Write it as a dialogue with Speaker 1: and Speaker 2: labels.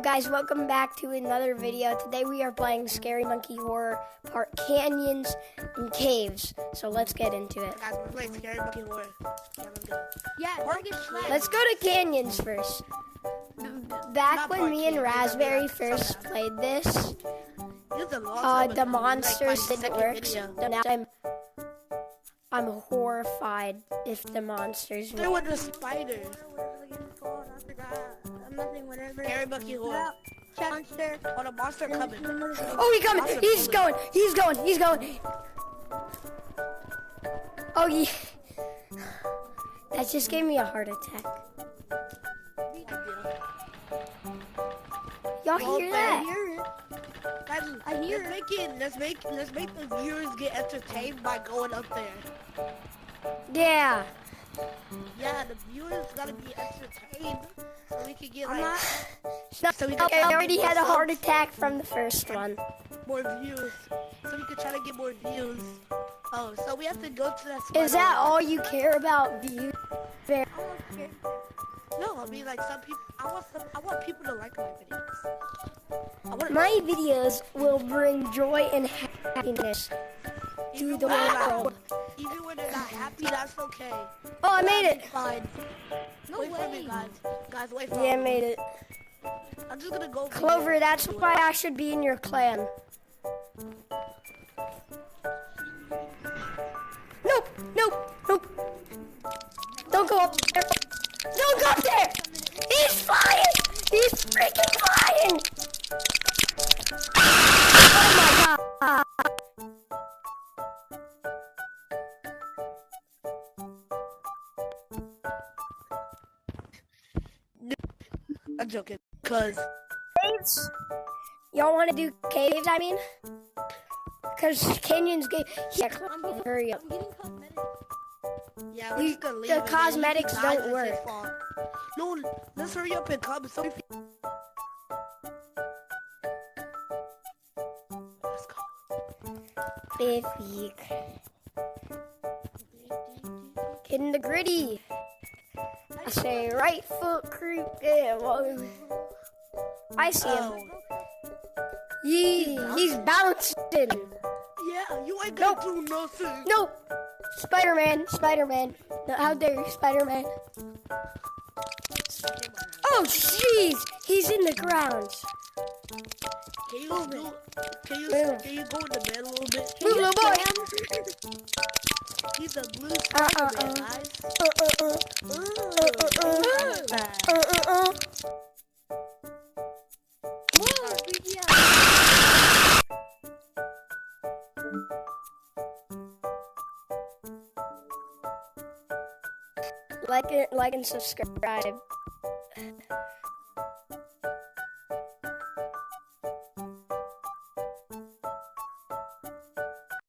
Speaker 1: guys, welcome back to another video. Today we are playing Scary Monkey Horror Part Canyons and Caves. So let's get into it.
Speaker 2: Guys, we're playing Scary Monkey Horror. Yeah, let's go.
Speaker 1: Let's go to Canyons first. Back when me and Raspberry first played this, the monsters didn't work. So now I'm horrified if the monsters
Speaker 2: There was a spider. Scary Monkey Horror. Monster. Oh, the monster coming.
Speaker 1: Oh, he's coming. He's going. He's going. He's going. Oh, yeah. That just gave me a heart attack. Y'all hear that?
Speaker 2: Guys, I hear it. Let's make the viewers get entertained by going up there.
Speaker 1: Yeah.
Speaker 2: Yeah, the viewers gotta be entertained so we can get
Speaker 1: I already had a heart attack from the first one.
Speaker 2: More views. So we can try to get more views. Oh, so we have to go to that spider.
Speaker 1: Is that all you care about, views?
Speaker 2: No, I mean like some people. I want people to like my videos.
Speaker 1: My videos will bring joy and happiness to the world.
Speaker 2: Even when they're not happy, that's okay.
Speaker 1: Oh, I made it.
Speaker 2: Fine. No wait for me, guys. Guys, wait for me.
Speaker 1: Yeah, I made it.
Speaker 2: I'm just gonna go.
Speaker 1: Clover, that's why I should be in your clan. Nope, nope, nope. Don't go up there. Don't go up there. He's flying. He's freaking flying. Oh my god.
Speaker 2: I'm joking. Cause
Speaker 1: Caves? Y'all want to do caves, I mean? Because Canyons gave... Yeah, hurry up.
Speaker 2: yeah, we're just gonna leave.
Speaker 1: The cosmetics don't work.
Speaker 2: No, let's hurry up and come. So let's go.
Speaker 1: Fifth week. Get in the gritty. I say right foot creep in. I see him. He's bouncing.
Speaker 2: Yeah, you ain't gonna do nothing.
Speaker 1: Nope. Spider-Man. Spider-Man. No, how dare you, Spider-Man. Oh, jeez. He's in the ground.
Speaker 2: Can you go in the bed a little bit?
Speaker 1: Blue boy.
Speaker 2: He's a blue Spider-Man, guys.
Speaker 1: Like and subscribe.